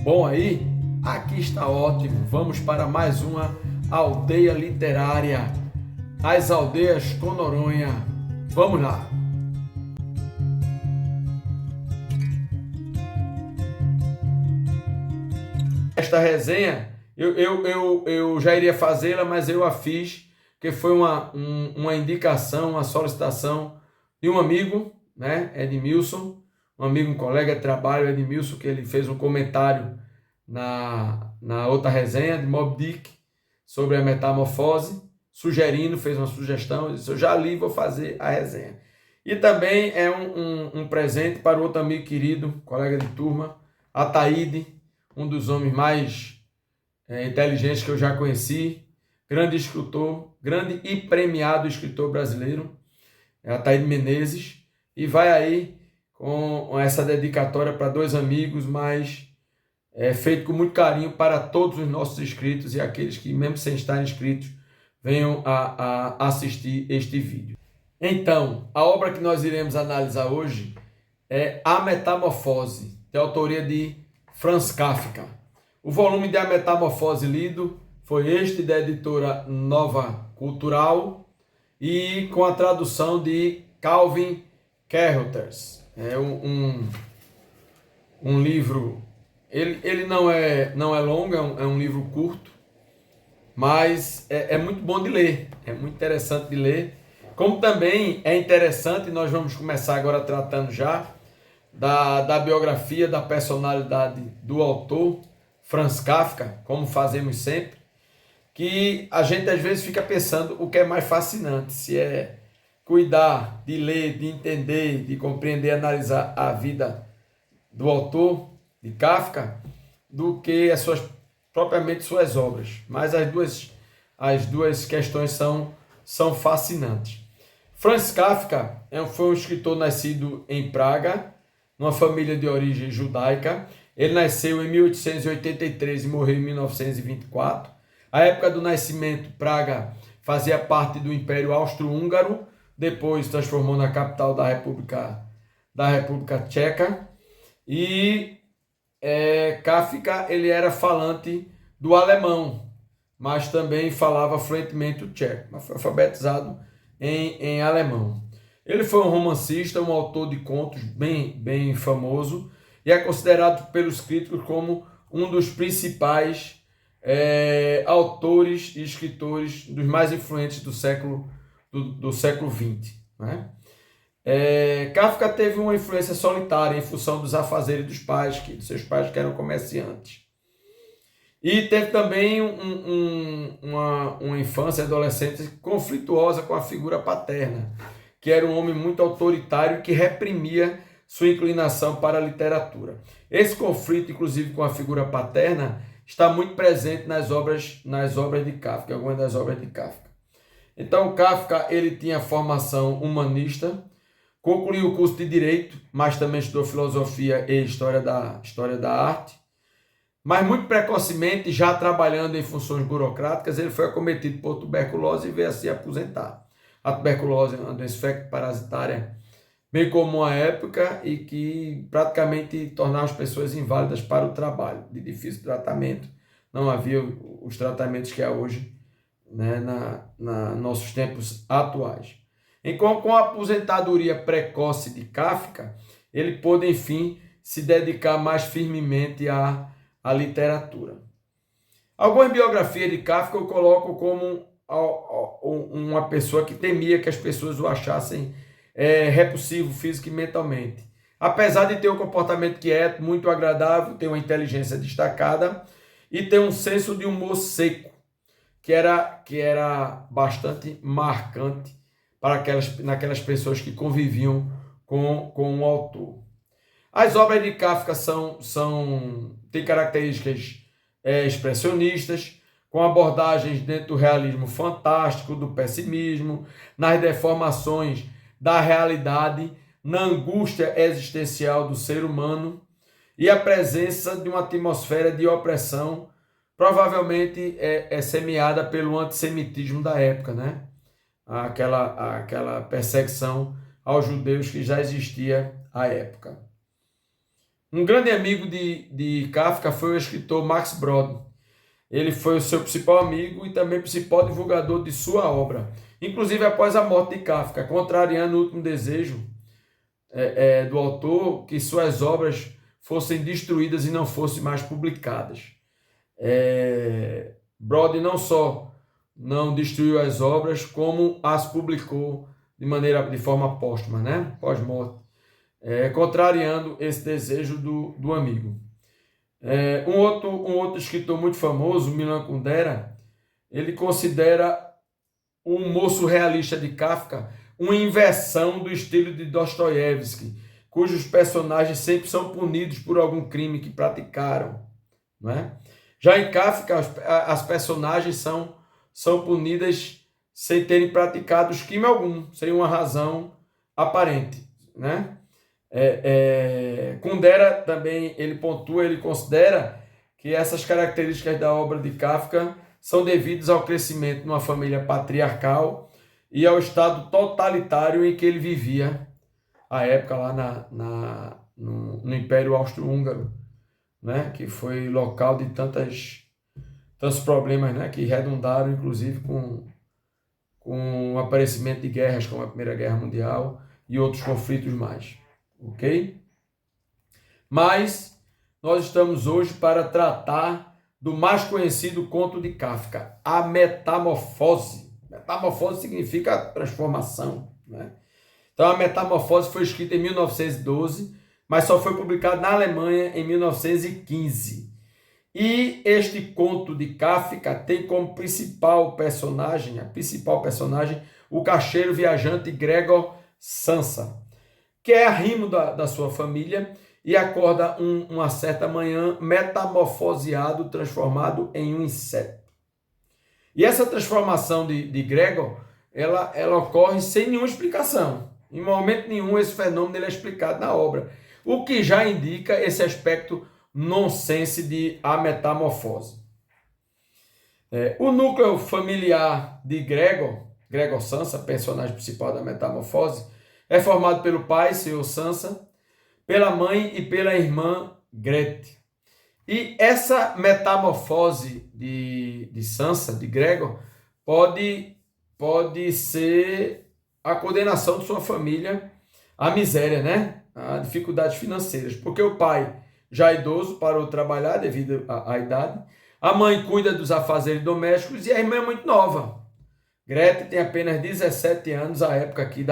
bom aí? Aqui está ótimo. Vamos para mais uma aldeia literária. As Aldeias com Noronha. Vamos lá. Esta resenha, eu já iria fazê-la, mas eu a fiz, que foi uma indicação, uma solicitação de um amigo, né, Edmilson, um amigo, um colega de trabalho, Edmilson, que ele fez um comentário na outra resenha de Moby Dick sobre a metamorfose, fez uma sugestão, eu disse, eu já li, vou fazer a resenha. E também é um presente para o outro amigo querido, colega de turma, Ataíde, um dos homens mais inteligentes que eu já conheci, grande escritor, grande e premiado escritor brasileiro, Ataíde Menezes, e vai aí com essa dedicatória para dois amigos, mas feito com muito carinho para todos os nossos inscritos e aqueles que, mesmo sem estar inscritos, venham a assistir este vídeo. Então, a obra que nós iremos analisar hoje é A Metamorfose, de autoria de Franz Kafka. O volume de A Metamorfose lido foi este da editora Nova Cultural e com a tradução de Calvin Kerroters. É um livro, ele não é longo, é um livro curto, mas é muito bom de ler, é muito interessante de ler. Como também é interessante, nós vamos começar agora tratando já da biografia, da personalidade do autor, Franz Kafka, como fazemos sempre, que a gente às vezes fica pensando o que é mais fascinante, se é cuidar de ler, de entender, de compreender, analisar a vida do autor, de Kafka, do que propriamente suas obras. Mas as duas questões são fascinantes. Franz Kafka foi um escritor nascido em Praga, numa família de origem judaica. Ele nasceu em 1883 e morreu em 1924. A época do nascimento, Praga fazia parte do Império Austro-Húngaro, depois transformou na capital da República Tcheca. E Kafka ele era falante do alemão, mas também falava fluentemente o tcheco, mas foi alfabetizado em alemão. Ele foi um romancista, um autor de contos bem famoso e é considerado pelos críticos como um dos principais autores e escritores dos mais influentes do século XX. Né? Kafka teve uma influência solitária em função dos afazeres dos seus pais que eram comerciantes. E teve também uma infância e adolescência conflituosa com a figura paterna, que era um homem muito autoritário que reprimia sua inclinação para a literatura. Esse conflito, inclusive com a figura paterna, está muito presente nas obras de Kafka, algumas das obras de Kafka. Então, Kafka ele tinha formação humanista, concluiu o curso de Direito, mas também estudou Filosofia e História da Arte. Mas muito precocemente, já trabalhando em funções burocráticas, ele foi acometido por tuberculose e veio a se aposentar. A tuberculose é uma doença infecto-parasitária bem comum à época e que praticamente tornava as pessoas inválidas para o trabalho, de difícil tratamento. Não havia os tratamentos que há hoje, né, nossos tempos atuais. Então, com a aposentadoria precoce de Kafka, ele pôde, enfim, se dedicar mais firmemente à literatura. Algumas biografias de Kafka eu coloco como uma pessoa que temia que as pessoas o achassem repulsivo física e mentalmente. Apesar de ter um comportamento quieto, muito agradável, ter uma inteligência destacada e ter um senso de humor seco, que era bastante marcante naquelas pessoas que conviviam com o autor. As obras de Kafka têm características expressionistas, com abordagens dentro do realismo fantástico, do pessimismo, nas deformações da realidade, na angústia existencial do ser humano e a presença de uma atmosfera de opressão, provavelmente semeada pelo antissemitismo da época, né? Aquela perseguição aos judeus que já existia à época. Um grande amigo de Kafka foi o escritor Max Brod. Ele foi o seu principal amigo e também principal divulgador de sua obra, inclusive após a morte de Kafka, contrariando o último desejo do autor que suas obras fossem destruídas e não fossem mais publicadas. Brod não só não destruiu as obras, como as publicou de forma póstuma, né? Pós-morte, contrariando esse desejo do amigo. Um outro escritor muito famoso, Milan Kundera, ele considera o humor surrealista de Kafka uma inversão do estilo de Dostoiévski, cujos personagens sempre são punidos por algum crime que praticaram, não é? Já em Kafka, as personagens são punidas sem terem praticado crime algum, sem uma razão aparente, né? Kundera também ele considera que essas características da obra de Kafka são devidas ao crescimento numa família patriarcal e ao estado totalitário em que ele vivia à época lá no Império Austro-Húngaro, né? Que foi local de tantos problemas, né? Que redundaram inclusive com o aparecimento de guerras como a Primeira Guerra Mundial e outros conflitos mais. Ok? Mas nós estamos hoje para tratar do mais conhecido conto de Kafka, A Metamorfose. Metamorfose significa transformação, né? Então, A Metamorfose foi escrita em 1912, mas só foi publicado na Alemanha em 1915. E este conto de Kafka tem como principal personagem, o caixeiro viajante Gregor Samsa, que é arrimo da sua família e acorda uma certa manhã metamorfoseado, transformado em um inseto. E essa transformação de Gregor, ela ocorre sem nenhuma explicação. Em momento nenhum esse fenômeno ele é explicado na obra, o que já indica esse aspecto nonsense de A Metamorfose. O núcleo familiar de Gregor Samsa, personagem principal da Metamorfose, é formado pelo pai, Sr. Samsa, pela mãe e pela irmã Grete. E essa metamorfose de Samsa, de Gregor, pode ser a condenação de sua família à miséria, né? A dificuldades financeiras, porque o pai, já idoso, parou de trabalhar devido à idade, a mãe cuida dos afazeres domésticos e a irmã é muito nova. Grete tem apenas 17 anos à época aqui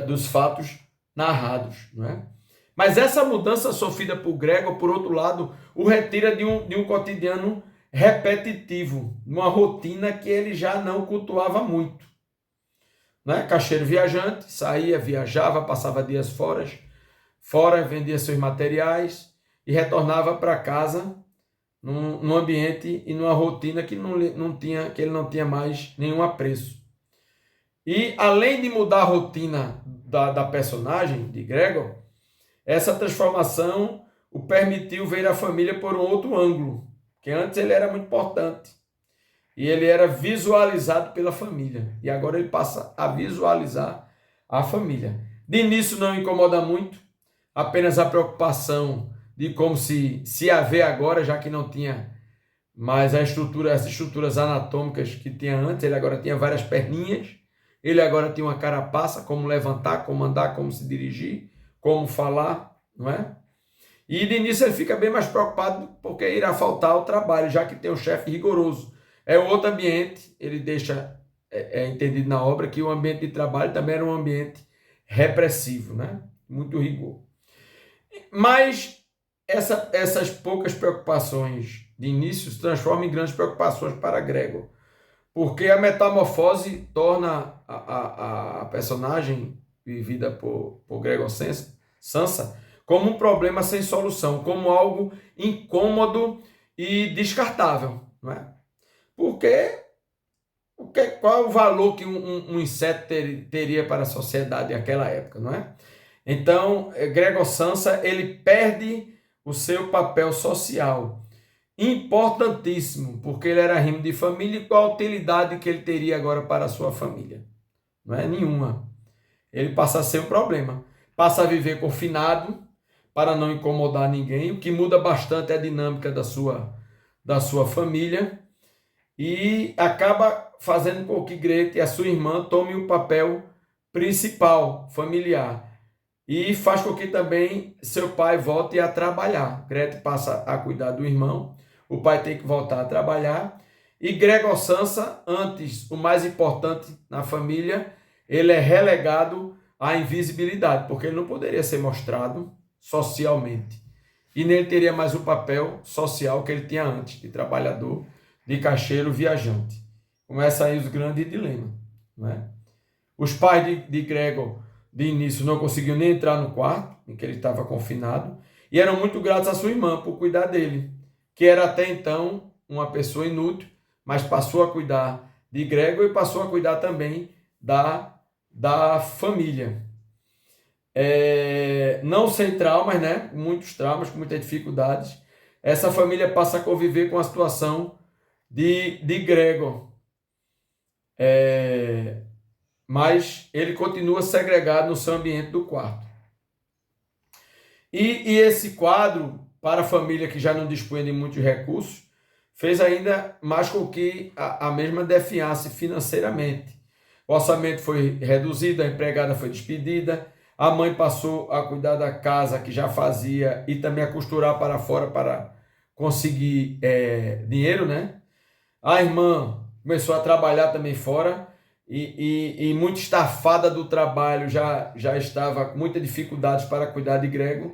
dos fatos narrados, não é? Mas essa mudança sofrida por Gregor, por outro lado, o retira de um cotidiano repetitivo, uma rotina que ele já não cultuava muito. Né? Caixeiro viajante, saía, viajava, passava dias fora, vendia seus materiais e retornava para casa num ambiente e numa rotina que ele não tinha mais nenhum apreço. E além de mudar a rotina da personagem, de Gregor, essa transformação o permitiu ver a família por um outro ângulo, que antes ele era muito importante. E ele era visualizado pela família. E agora ele passa a visualizar a família. De início não incomoda muito, apenas a preocupação de como se haver agora, já que não tinha mais as estruturas anatômicas que tinha antes. Ele agora tinha várias perninhas, ele agora tinha uma carapaça, como levantar, como andar, como se dirigir, como falar, não é? E de início ele fica bem mais preocupado porque irá faltar ao trabalho, já que tem um chefe rigoroso. É um outro ambiente, ele deixa entendido na obra que o ambiente de trabalho também era um ambiente repressivo, né? Muito rigor. Mas essas poucas preocupações de início se transformam em grandes preocupações para Gregor, porque a metamorfose torna a personagem vivida por Gregor Samsa como um problema sem solução, como algo incômodo e descartável, não é? Porque qual é o valor que um inseto teria para a sociedade naquela época, não é? Então, Gregor Samsa, ele perde o seu papel social, importantíssimo, porque ele era rimo de família, e qual a utilidade que ele teria agora para a sua família? Não é nenhuma. Ele passa a ser um problema, passa a viver confinado, para não incomodar ninguém, o que muda bastante a dinâmica da sua família e acaba fazendo com que Grete e a sua irmã tomem o papel principal familiar e faz com que também seu pai volte a trabalhar. Grete passa a cuidar do irmão, o pai tem que voltar a trabalhar e Gregor Samsa, antes o mais importante na família, ele é relegado à invisibilidade, porque ele não poderia ser mostrado socialmente. E nem teria mais o papel social que ele tinha antes, de trabalhador, de caixeiro, viajante. Começa aí os grandes dilemas. Não é? Os pais de Gregor, de início, não conseguiam nem entrar no quarto, em que ele estava confinado, e eram muito gratos à sua irmã por cuidar dele, que era até então uma pessoa inútil, mas passou a cuidar de Gregor e passou a cuidar também da família. Não sem traumas, né? Muitos traumas, com muitas dificuldades. Essa família passa a conviver com a situação de Gregor. Mas ele continua segregado no seu ambiente do quarto. E esse quadro, para a família que já não dispunha de muitos recursos, fez ainda mais com que a mesma definhasse financeiramente. O orçamento foi reduzido, a empregada foi despedida, a mãe passou a cuidar da casa que já fazia e também a costurar para fora para conseguir dinheiro, né? A irmã começou a trabalhar também fora e muito estafada do trabalho, já estava com muitas dificuldades para cuidar de Gregor,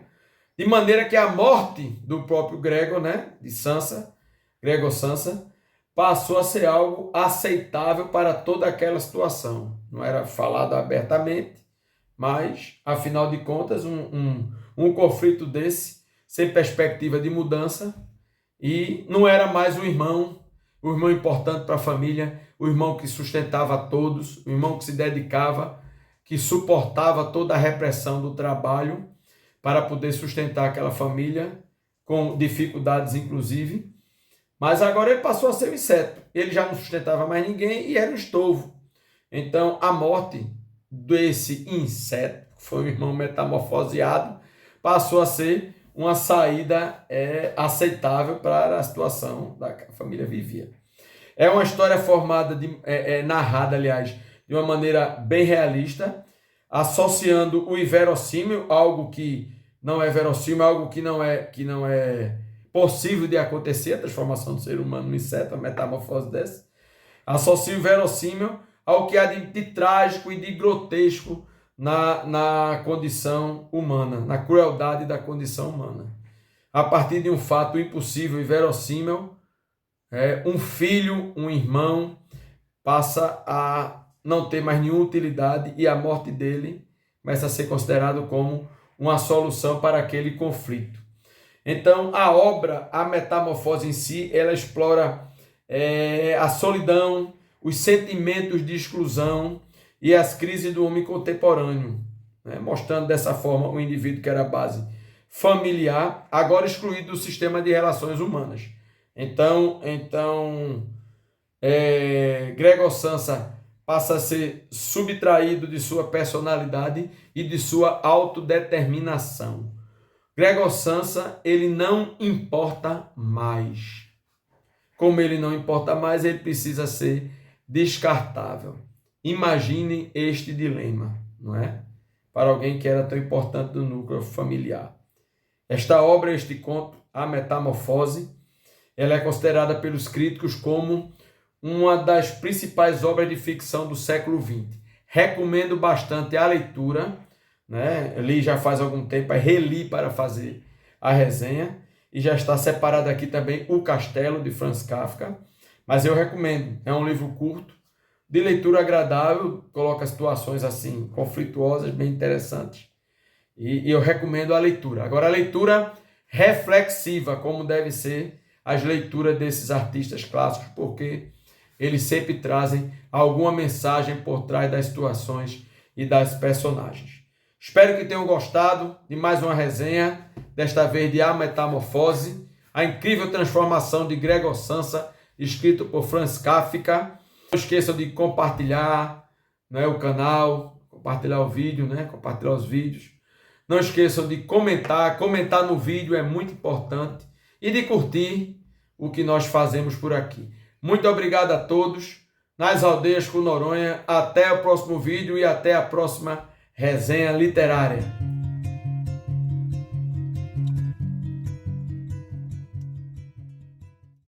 de maneira que a morte do próprio Gregor, né, de Gregor Samsa, passou a ser algo aceitável para toda aquela situação. Não era falado abertamente, mas, afinal de contas, um conflito desse, sem perspectiva de mudança, e não era mais o irmão importante para a família, o irmão que sustentava a todos, o irmão que se dedicava, que suportava toda a repressão do trabalho para poder sustentar aquela família, com dificuldades inclusive. Mas agora ele passou a ser um inseto. Ele já não sustentava mais ninguém e era um estorvo. Então a morte desse inseto, que foi um irmão metamorfoseado, passou a ser uma saída aceitável para a situação da que a família vivia. É uma história formada, narrada, aliás, de uma maneira bem realista, associando o inverossímil, algo que não é verossímil, algo que não é possível de acontecer, a transformação do ser humano no inseto, a metamorfose dessa, associa o verossímil ao que há de trágico e de grotesco na condição humana, na crueldade da condição humana. A partir de um fato impossível e verossímil, um filho, um irmão, passa a não ter mais nenhuma utilidade e a morte dele começa a ser considerado como uma solução para aquele conflito. Então, a obra, a metamorfose em si, ela explora a solidão, os sentimentos de exclusão e as crises do homem contemporâneo, né? Mostrando dessa forma o indivíduo que era a base familiar, agora excluído do sistema de relações humanas. Então Gregor Samsa passa a ser subtraído de sua personalidade e de sua autodeterminação. Gregor Samsa, ele não importa mais. Como ele não importa mais, ele precisa ser descartável. Imagine este dilema, não é? Para alguém que era tão importante do núcleo familiar. Esta obra, este conto, A Metamorfose, ela é considerada pelos críticos como uma das principais obras de ficção do século XX. Recomendo bastante a leitura, né? Li já faz algum tempo, reli para fazer a resenha, e já está separado aqui também O Castelo, de Franz Kafka, mas eu recomendo, é um livro curto, de leitura agradável, coloca situações assim, conflituosas, bem interessantes, e eu recomendo a leitura. Agora, a leitura reflexiva, como deve ser as leituras desses artistas clássicos, porque eles sempre trazem alguma mensagem por trás das situações e das personagens. Espero que tenham gostado de mais uma resenha, desta vez de A Metamorfose, a incrível transformação de Gregor Samsa, escrito por Franz Kafka. Não esqueçam de compartilhar, né, o canal, compartilhar o vídeo, né, compartilhar os vídeos. Não esqueçam de comentar no vídeo é muito importante e de curtir o que nós fazemos por aqui. Muito obrigado a todos. Nas Aldeias com Noronha, até o próximo vídeo e até a próxima resenha literária.